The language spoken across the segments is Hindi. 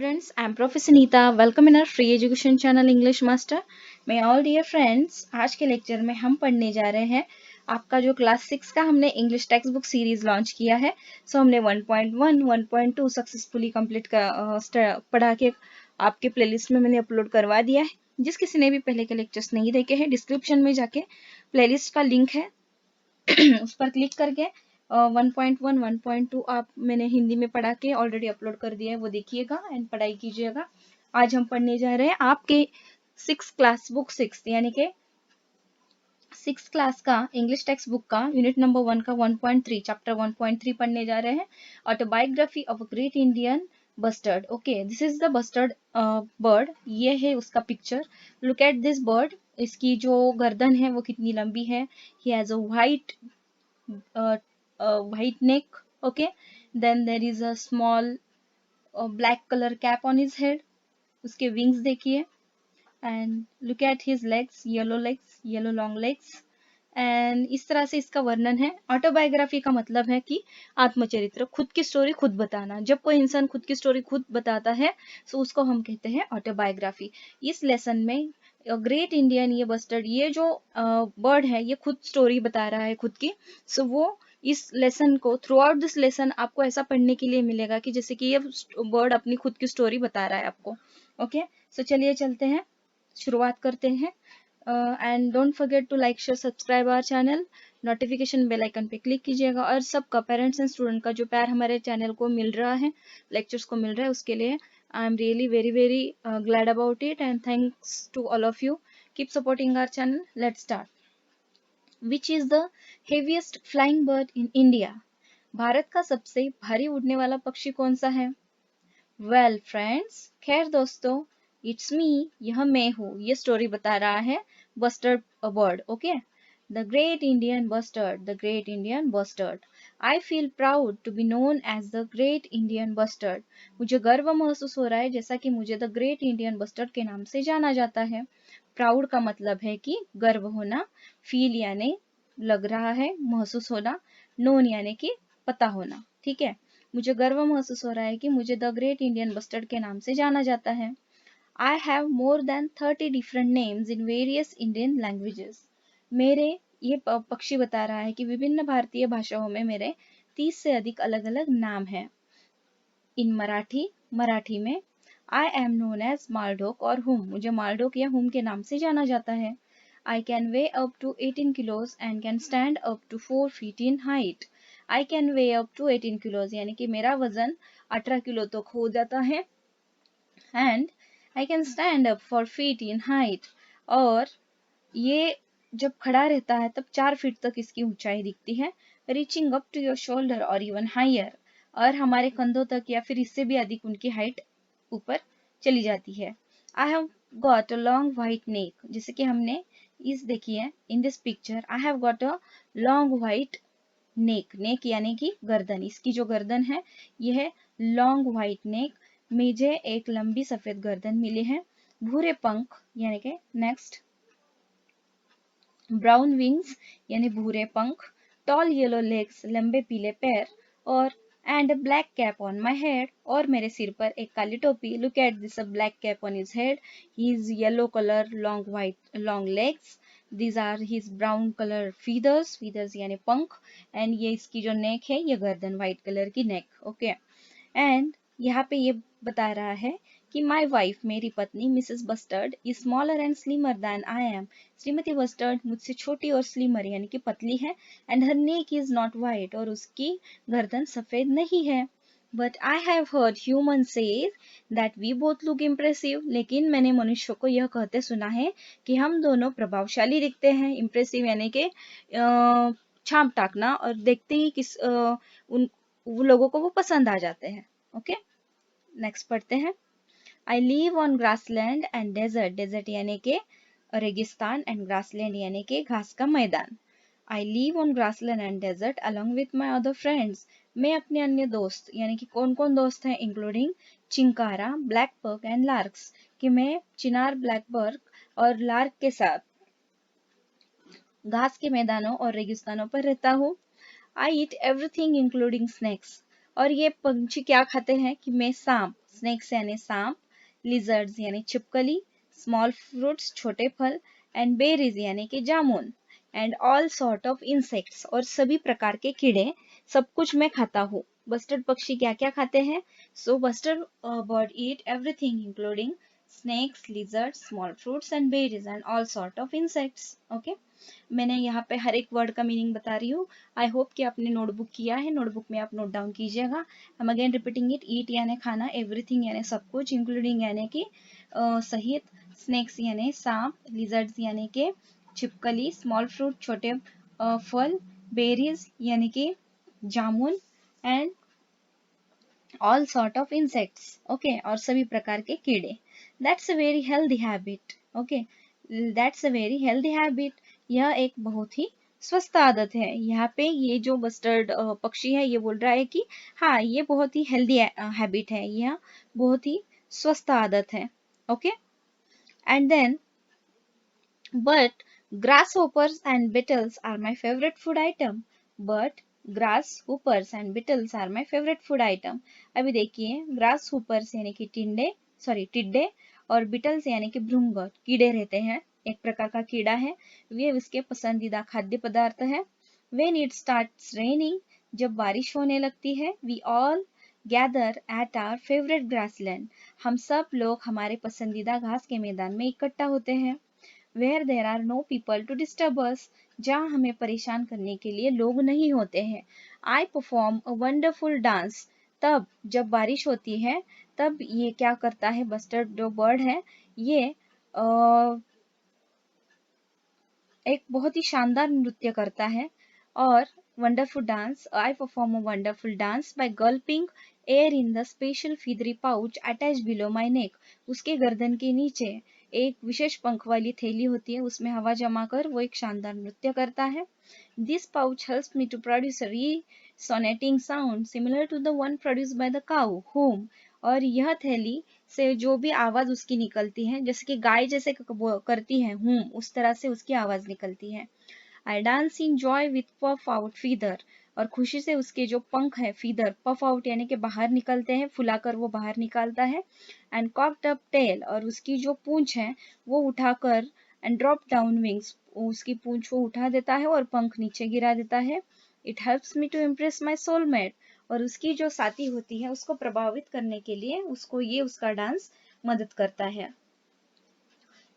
students, I'm Prof. Sunita. Welcome in our free education channel English Master. My all dear friends, आज के लेक्चर में हम पढ़ने जा रहे हैं आपका जो क्लास 6 का हमने English text book series launch किया है। हमने 1.1, 1.2 सक्सेसफुली कंप्लीट पढ़ा के आपके प्लेलिस्ट में मैंने अपलोड करवा दिया है। जिस किसी ने भी पहले के लेक्चर्स नहीं देखे हैं, डिस्क्रिप्शन में जाके प्लेलिस्ट का लिंक है उस पर क्लिक करके 1.1, 1.2 आप मैंने हिंदी में पढ़ा के ऑलरेडी अपलोड कर दिया है, वो देखिएगा एंड पढ़ाई कीजिएगा। आज हम पढ़ने जा रहे हैं आपके 6 क्लास बुक 6 यानी कि 6 क्लास का इंग्लिश टेक्स्ट बुक का यूनिट नंबर 1 का 1.3 चैप्टर 1.3 पढ़ने जा रहे हैं। Autobiography of a great Indian bustard. Okay, this is the bustard bird. ये है उसका picture. Look at this bird. इसकी जो गर्दन है वो कितनी लंबी है। He has a white neck. Okay, then there is a small black color cap on his head. उसके wings देखिए and look at his legs, yellow long legs. And इस तरह से इसका वर्णन है। ऑटोबायोग्राफी का मतलब है कि आत्मचरित्र, खुद की स्टोरी खुद बताना। जब कोई इंसान खुद की स्टोरी खुद बताता है तो उसको हम कहते हैं ऑटोबायोग्राफी। इस लेसन में ग्रेट इंडियन ये बस्टर्ड, ये जो बर्ड है ये खुद स्टोरी बता रहा है खुद की। सो वो इस लेसन को थ्रू आउट दिस लेसन आपको ऐसा पढ़ने के लिए मिलेगा कि जैसे कि ये बर्ड अपनी खुद की स्टोरी बता रहा है आपको। ओके, सो चलिए चलते हैं, शुरुआत करते हैं। And don't forget to like share subscribe our channel. Notification bell icon पे क्लिक कीजिएगा। और सबका पेरेंट्स एंड स्टूडेंट का जो प्यार हमारे चैनल को मिल रहा है, लेक्चर्स को मिल रहा है, उसके लिए I am really very glad about it and thanks to all of you. Keep supporting our channel. Let's start. Which is the heaviest flying bird in India? Bharat का सबसे भारी उड़ने वाला पक्षी कौन सा है? वेल फ्रेंड्स, खैर दोस्तों, इट्स मी, यह मैं हूँ। ये स्टोरी बता रहा है bustard bird. Okay, the great Indian bustard, the great Indian bustard. I feel proud to be known as the great Indian bustard. मुझे गर्व महसूस हो रहा है जैसा कि मुझे द ग्रेट इंडियन बस्टर्ड के नाम से जाना जाता है। प्राउड का मतलब है कि गर्व होना, फील यानी लग रहा है, महसूस होना, नोन यानी कि पता होना। ठीक है, मुझे गर्व महसूस हो रहा है कि मुझे द ग्रेट इंडियन बस्टर्ड के नाम से जाना जाता है। I have more than 30 different names in various Indian languages. मेरे, ये पक्षी बता रहा है कि विभिन्न भारतीय भाषाओं में मेरे 30 से अधिक अलग अलग नाम हैं। इन मराठी, मराठी में आई एम नोन एज मालढोक और हुम, मुझे मालढोक या हुम के नाम से जाना जाता है। I can weigh up to 18 kilos and can stand up to 4 feet in height. I can weigh up to 18 kilos यानी कि मेरा वजन 18 किलो तक हो जाता है। And I can stand up 4 feet in height. और ये जब खड़ा रहता है तब 4 फीट तक इसकी ऊंचाई दिखती है। Reaching up to your shoulder or even higher. और हमारे कंधों तक या फिर इससे भी अधिक उनकी हाइट ऊपर चली जाती है। I have got a long white neck, जैसे कि हमने इस देखिए in this picture, I have got a long white neck. Neck यानी कि गर्दन, इसकी जो गर्दन है ये है लॉन्ग व्हाइट नेक। मुझे एक लंबी सफेद गर्दन मिली है। भूरे पंख यानी कि नेक्स्ट, ब्राउन विंग्स यानी भूरे पंख, टॉल येलो लेग्स लंबे पीले पैर, और and black cap on my head, और मेरे सिर पर एक काली टोपी। Look at this black cap on his head, his yellow colour long white long legs, these are his brown color feathers, feathers यानी पंख, एंड ये इसकी जो नेक है ये गर्दन, व्हाइट कलर की नेक। ओके, एंड यहाँ पे ये बता रहा है कि माई वाइफ, मेरी पत्नी Mrs bustard, is smaller and slimmer than I am. श्रीमती बस्टर्ड मुझसे छोटी और स्लिमर यानी कि पतली है। And her neck is not white, और उसकी गर्दन सफेद नहीं है। But I have heard human says that we both look impressive, लेकिन मैंने मनुष्य को यह कहते सुना है कि हम दोनों प्रभावशाली दिखते हैं। इम्प्रेसिव यानी कि छाप टाकना, और देखते ही किस उन वो लोगों को वो पसंद आ जाते हैं। ओके, नेक्स्ट पढ़ते हैं। I live on grassland and desert, desert यानी कि रेगिस्तान, एंड ग्रासलैंड यानी कि घास का मैदान। I live on grassland and desert along with my other friends, मैं अपने अन्य दोस्त यानी कि कौन कौन दोस्त हैं, including chinkara, black buck and larks, कि मैं चिनार, ब्लैक पर्क और लार्क के साथ घास के मैदानों और रेगिस्तानों पर रहता हूँ। आई ईट एवरीथिंग इंक्लूडिंग स्नैक्स, और ये पंछी क्या खाते हैं कि मैं सांप, स्नेक्स यानी सांप, लिजर्ड्स यानी छिपकली, स्मॉल फ्रूट्स छोटे फल, एंड बेरीज यानी कि जामुन, and all sort of insects और सभी प्रकार के कीड़े, सब कुछ मैं खाता हूँ। बस्टर्ड पक्षी क्या क्या खाते हैं? So bustard bird eat everything including snakes, lizards, small fruits and berries and all sort of insects. Okay, मैंने यहाँ पे हर एक वर्ड का मीनिंग बता रही हूँ। आई होप कि आपने नोटबुक किया है, नोटबुक में आप नोट डाउन कीजिएगा। I am again repeating it. Eat यानी खाना, एवरीथिंग यानी सब कुछ, इंक्लूडिंग यानी कि सहित, स्नेक्स यानी सांप, लिजर्ड्स यानी कि छिपकली, स्मॉल फ्रूट छोटे फल, बेरीज यानी कि जामुन, and all sort of insects. Okay, और सभी प्रकार के कीड़े। That's a very healthy habit. Okay, that's a very healthy habit. यह एक बहुत ही स्वस्थ आदत है। यहाँ पे ये जो बस्टर्ड पक्षी है ये बोल रहा है कि हाँ, ये बहुत ही हेल्दी हैबिट है, यह बहुत ही स्वस्थ आदत है। Okay, and then but grasshoppers and beetles are my favorite food item. But grasshoppers and beetles are my favorite food item. अभी देखिए, grasshoppers यानी कि टिड्डे, और beetles यानी कि भृंग, कीड़े रहते हैं, एक प्रकार का कीड़ा है। वे उसके पसंदीदा खाद्य पदार्थ है। When it starts raining, जब बारिश होने लगती है, we all gather at our favorite grassland. हम सब लोग हमारे पसंदीदा घास के मैदान में इकट्ठा होते हैं। Where there are no people to disturb us, जहाँ हमें परेशान करने के लिए लोग नहीं होते हैं। I perform a wonderful dance, तब जब बारिश होती है तब ये क्या करता है, बस्टर्ड जो बर्ड है ये एक बहुत ही शानदार नृत्य करता है। और wonderful dance, I perform a wonderful dance by gulping air in the special feathery pouch attach below my neck. उसके गर्दन के नीचे एक विशेष पंख वाली थैली होती है, उसमें हवा जमा कर वो एक शानदार नृत्य करता है। This pouch helps me to produce a resonating sound similar to the one produced by the cow whom, और यह थैली से जो भी आवाज उसकी निकलती है, जैसे कि गाय जैसे करती है उस तरह से उसकी आवाज निकलती है। I dance in joy with puff out feather, और खुशी से उसके जो पंख है फीदर, पफ आउट यानी कि बाहर निकलते हैं, फुलाकर वो बाहर निकालता है। एंड कॉक्ड अप टेल, और उसकी जो पूंछ है वो उठाकर, एंड ड्रॉप डाउन विंग्स, उसकी पूंछ वो उठा देता है और पंख नीचे गिरा देता है। It helps me to impress my soulmate, और उसकी जो साथी होती है उसको प्रभावित करने के लिए उसको ये उसका डांस मदद करता है।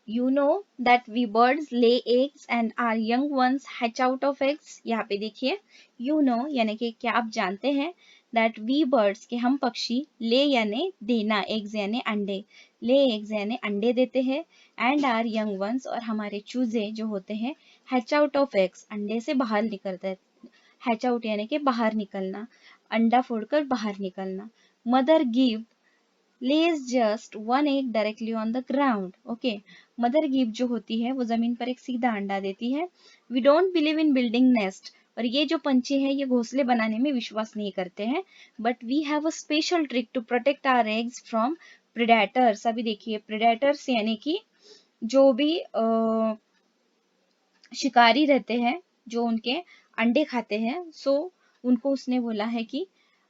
You know that we birds lay eggs and our young ones hatch out of eggs. यहाँ पे देखिए, you know यानी कि क्या आप जानते हैं, that we birds के हम पक्षी, lay यानी देना, eggs यानी अंडे, lay eggs यानी अंडे देते हैं, and our young ones और हमारे चूजे जो होते हैं, hatch out of eggs अंडे से बाहर निकलते हैं। hatch out यानी कि बाहर निकलना, अंडा फोड़कर बाहर निकलना। Mother give lays just one egg directly on the ground. Okay, mother give जो होती है वो जमीन पर एक सीधा अंडा देती है। We don't believe in building nest, और ये जो पंछी है ये घोंसले बनाने में विश्वास नहीं करते हैं। But we have a special trick to protect our eggs from predators. अभी देखिए, predators यानी कि जो भी शिकारी रहते हैं जो उनके अंडे खाते हैं। सो उनको उसने बोला है कि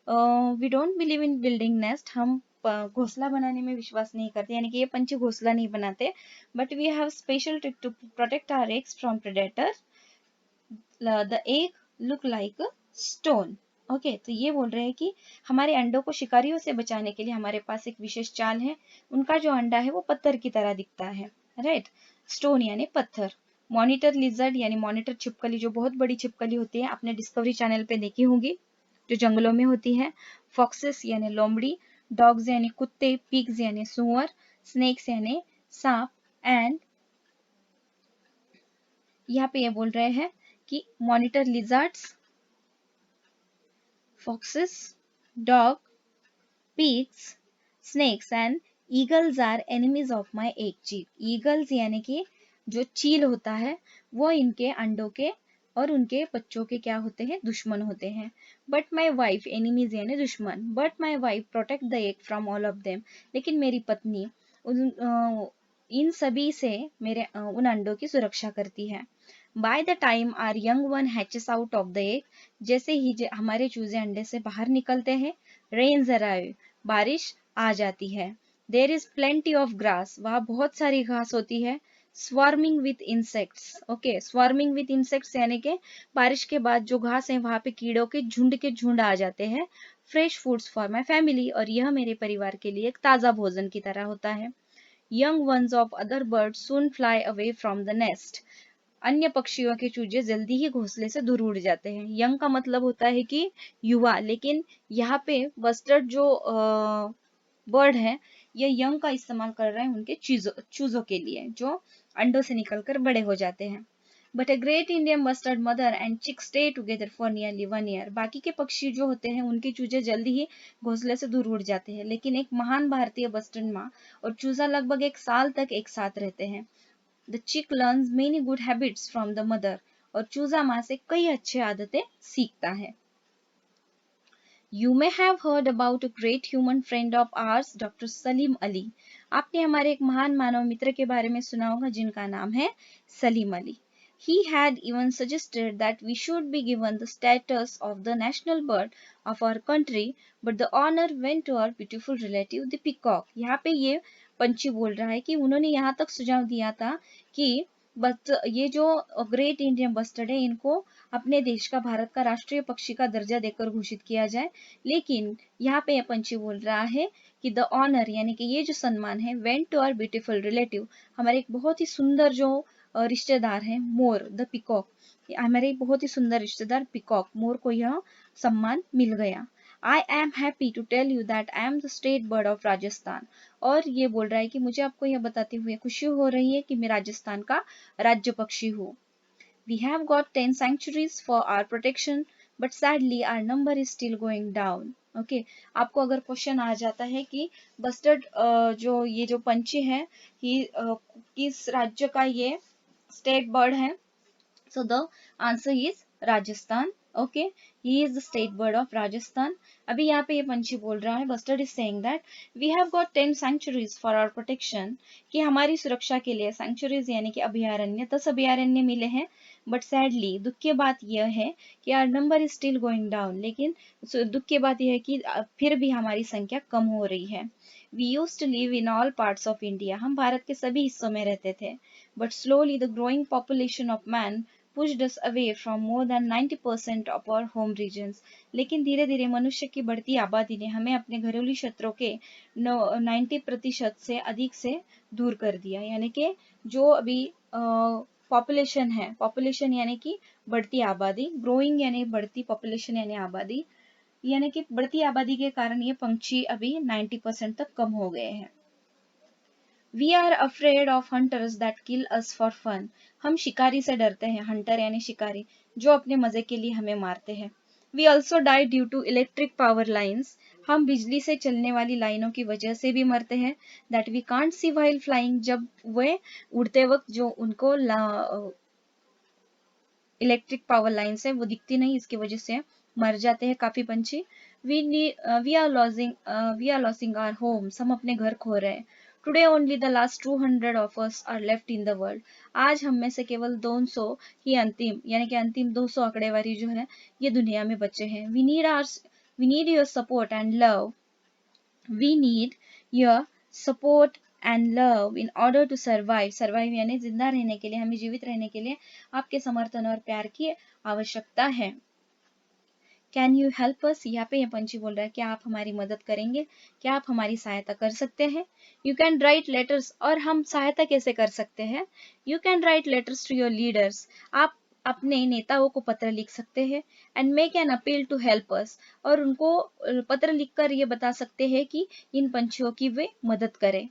we don't believe in building nest, हम घोंसला बनाने में विश्वास नहीं करते, यानी कि ये पंछी घोंसला नहीं बनाते। But we have special trick to protect our eggs from predator, the egg look like stone. Okay, तो ये बोल रहे हैं कि हमारे अंडों को शिकारियों से बचाने के लिए हमारे पास एक विशेष चाल है। उनका जो अंडा है वो पत्थर की तरह दिखता है, राइट, स्टोन यानी पत्थर। मॉनिटर लिजर्ड यानी मॉनिटर छिपकली, जो बहुत बड़ी छिपकली होती है, आपने डिस्कवरी चैनल पे देखी होंगी, जो जंगलों में होती है। फॉक्सेस यानी लोमड़ी, डॉग्स यानी कुत्ते, पिग्स यानी सुअर, स्नेक्स यानी सांप, एंड यहाँ पे ये बोल रहे हैं कि monitor lizards, foxes, dog, pigs, snakes and eagles are enemies of my egg cheel. Eagles यानी कि जो चील होता है वो इनके अंडों के और उनके बच्चों के क्या होते हैं, दुश्मन होते हैं। बट माई वाइफ, एनिमीज यानी दुश्मन, but my wife protect the egg from all of them, लेकिन मेरी पत्नी इन सभी से मेरे उन अंडों की सुरक्षा करती है। By the time our young one hatches out of the egg, जैसे ही हमारे चूजे अंडे से बाहर निकलते हैं, रेन्स अराइव, बारिश आ जाती है। There is plenty of grass, वहाँ बहुत सारी घास होती है। Swarming with insects, okay, swarming with insects यानी कि बारिश के बाद जो घास है वहाँ पे कीड़ों के झुंड आ जाते हैं। Fresh foods for my family, और यह मेरे परिवार के लिए एक ताज़ा भोजन की तरह होता है। Young ones of other birds soon fly away from the nest, अन्य पक्षियों के चूजे जल्दी ही घोंसले से दूर उड़ जाते हैं। यंग का मतलब होता है कि युवा, लेकिन यहाँ पे बस्टर्ड जो बर्ड है ये यंग का इस्तेमाल कर रहे हैं उनके चूजों के लिए जो अंडों से निकलकर बड़े हो जाते हैं। But a great Indian bustard mother and चिक stay together for nearly 1 year, बाकी के पक्षी जो होते हैं उनके चूजे जल्दी ही घोंसले से दूर उड़ जाते हैं, लेकिन एक महान भारतीय बस्टर्ड माँ और चूजा लगभग 1 साल तक एक साथ रहते हैं। द चिक learns many good habits from the mother, और चूजा माँ से कई अच्छी आदतें सीखता है। You may have heard about a great human friend of ours, Dr. Salim Ali. आपने हमारे एक महान मानव मित्र के बारे में सुना होगा जिनका नाम है Salim Ali. He had even suggested that we should be given the status of the national bird of our country, but the honor went to our beautiful relative the peacock. यहाँ पे ये पंछी बोल रहा है कि उन्होंने यहाँ तक सुझाव दिया था कि बस ये जो ग्रेट इंडियन बस्टर्ड है इनको अपने देश का, भारत का राष्ट्रीय पक्षी का दर्जा देकर घोषित किया जाए, लेकिन यहाँ पे यह पंछी बोल रहा है कि द ऑनर यानी कि ये जो सम्मान है went to our beautiful relative, हमारे एक बहुत ही सुंदर जो रिश्तेदार है मोर द पिकॉक, हमारे बहुत ही सुंदर रिश्तेदार पिकॉक मोर को यह सम्मान मिल गया। I am happy to tell you that I am the state bird of Rajasthan, और ये बोल रहा है कि मुझे आपको यह बताते हुए खुशी हो रही है कि मैं राजस्थान का राज्य पक्षी हूँ। We have got 10 sanctuaries for our protection, but sadly our number is still going down. Okay, आपको अगर क्वेश्चन आ जाता है कि बस्टर्ड जो ये जो पंछी है किस राज्य का ये स्टेट बर्ड है, so the answer is Rajasthan. Okay, he is the state bird of Rajasthan. अभी यहाँ पे ये पंछी बोल रहा है, bustard is saying that we have got 10 sanctuaries for our protection, कि हमारी सुरक्षा के लिए sanctuaries यानी कि अभयारण्य 10 अभयारण्य मिले हैं, बट सैडली दुख की बात यह है कि our number is still going down, लेकिन दुख की बात यह है कि फिर भी हमारी संख्या कम हो रही है। We use to live in all parts of India, हम भारत के सभी हिस्सों में रहते थे, but slowly the growing population of man pushed us away from more than 90% of our home regions, लेकिन धीरे धीरे मनुष्य की बढ़ती आबादी ने हमें अपने घरेलू क्षेत्रों के 90% से अधिक से दूर कर दिया, यानी कि जो अभी पॉपुलेशन है, पॉपुलेशन यानी कि बढ़ती आबादी, ग्रोइंग यानी बढ़ती, पॉपुलेशन यानी आबादी, यानी कि बढ़ती आबादी के कारण ये पंछी अभी 90% तक कम हो गए हैं। We are afraid of hunters that kill us for fun. हम शिकारी से डरते हैं, हंटर यानी शिकारी, जो अपने मजे के लिए हमें मारते हैं। We also die due to electric power lines. हम बिजली से चलने वाली लाइनों की वजह से भी मरते हैं। That we can't see while flying, जब वे उड़ते वक्त जो उनको इलेक्ट्रिक पावर लाइन्स है वो दिखती नहीं, इसकी वजह से मर जाते हैं काफी पंछी। We are losing our homes, हम अपने घर खो रहे हैं। Today only the last 200 of us are left in the world, आज हम में से केवल 200 ही अंतिम यानी कि अंतिम 200 आंकड़ेवारी जो है ये दुनिया में बचे हैं। We need your support and love, we need your support and love in order to survive, survive यानी जिंदा रहने के लिए, हमें जीवित रहने के लिए आपके समर्थन और प्यार की आवश्यकता है। कैन यू हेल्प अस, यहाँ पे ये पंछी बोल रहा है क्या आप हमारी मदद करेंगे, क्या आप हमारी सहायता कर सकते हैं। यू कैन राइट लेटर्स, और हम सहायता कैसे कर सकते हैं। You can write letters to your leaders, आप अपने नेताओं को पत्र लिख सकते हैं। And make an appeal to help us, और उनको पत्र लिखकर ये बता सकते हैं कि इन पंछियों की वे मदद करें।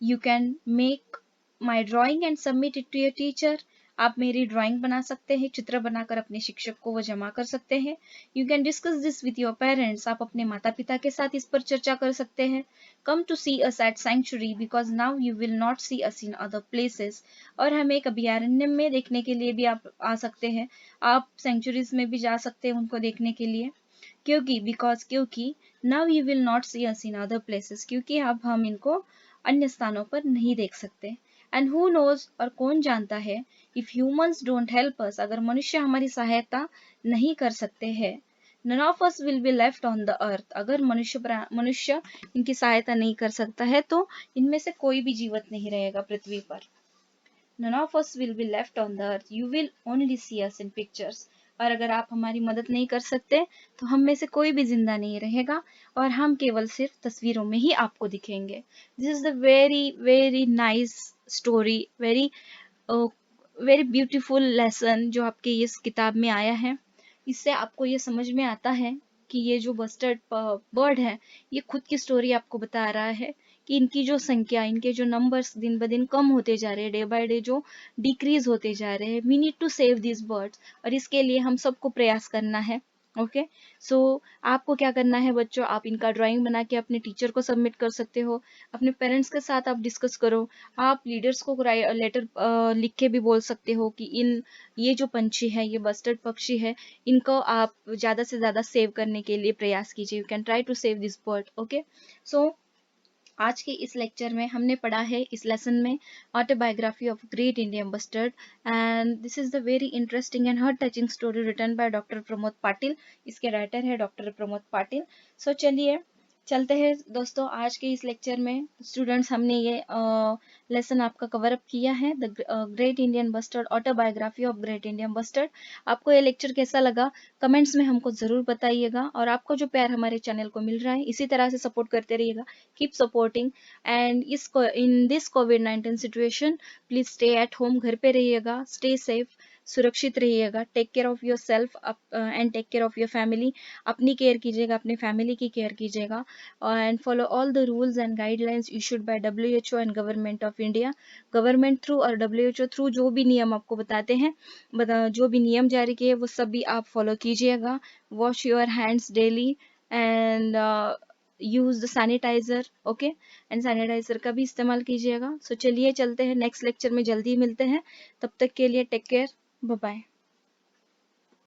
You can make my drawing and submit it to your teacher, आप मेरी ड्राइंग बना सकते हैं, चित्र बनाकर अपने शिक्षक को वो जमा कर सकते हैं। You can discuss this with your parents, आप अपने माता पिता के साथ इस पर चर्चा कर सकते हैं। Come to see us at sanctuary because now you will not see us in other places, और हम एक अभयारण्य में देखने के लिए भी आप आ सकते हैं, आप सेंचुरीज में भी जा सकते हैं उनको देखने के लिए, क्योंकि now you will not see us in other places, क्योंकि अब हम इनको अन्य स्थानों पर नहीं देख सकते। एंड हु नोज, और कौन जानता है, if humans don't help us, अगर मनुष्य हमारी सहायता नहीं कर सकते हैं, none of us will be left on the earth. अगर मनुष्य इनकी सहायता नहीं कर सकता है तो इनमें से कोई भी जीवित नहीं रहेगा पृथ्वी पर। None of us will be left on the earth. You will only see us in pictures. और अगर आप हमारी मदद नहीं कर सकते तो हम में से कोई भी जिंदा नहीं रहेगा और हम केवल सिर्फ तस्वीरों में ही आपको दिखेंगे। This is the very very nice story, very very beautiful lesson जो आपके इस किताब में आया है। इससे आपको ये समझ में आता है कि ये जो बस्टर्ड बर्ड है ये खुद की स्टोरी आपको बता रहा है कि इनकी जो संख्या, इनके जो नंबर्स दिन ब दिन कम होते जा रहे हैं, डे बाय डे जो डिक्रीज होते जा रहे हैं। We need to save this birds और इसके लिए हम सबको प्रयास करना है। ओके, सो आपको क्या करना है बच्चों, आप इनका ड्राइंग बना के अपने टीचर को सबमिट कर सकते हो, अपने पेरेंट्स के साथ आप डिस्कस करो, आप लीडर्स को लेटर लिख के भी बोल सकते हो कि इन ये जो पंछी है, ये बस्टर्ड पक्षी है, इनको आप ज़्यादा से ज़्यादा सेव करने के लिए प्रयास कीजिए। You can try to save this bird. Okay, so आज के इस लेक्चर में हमने पढ़ा है इस लेसन में autobiography of great Indian bustard, and this is the very interesting and heart touching story written by doctor Pramod Patil. इसके राइटर है डॉक्टर प्रमोद पाटिल। सो चलिए चलते हैं दोस्तों, आज के इस लेक्चर में स्टूडेंट्स हमने ये लेसन आपका कवर अप किया है, the great Indian bustard, autobiography of great Indian bustard. आपको ये लेक्चर कैसा लगा कमेंट्स में हमको ज़रूर बताइएगा, और आपको जो प्यार हमारे चैनल को मिल रहा है इसी तरह से सपोर्ट करते रहिएगा। Keep supporting, and in this कोविड-19 situation please stay at home, घर पे रहिएगा, स्टे सेफ, सुरक्षित रहिएगा, take care of yourself and take care of your family. अपनी केयर कीजिएगा, अपने फैमिली की केयर कीजिएगा, and follow all the rules and guidelines issued by WHO and government of India. Government through और WHO थ्रू जो भी नियम आपको बताते हैं, जो भी नियम जारी किए वो सभी आप फॉलो कीजिएगा। Wash your hands daily and use the sanitiser. Okay, and sanitiser का भी इस्तेमाल कीजिएगा। सो चलिए चलते हैं, नेक्स्ट लेक्चर में जल्दी मिलते हैं, तब तक के लिए टेक केयर, बाय बाय।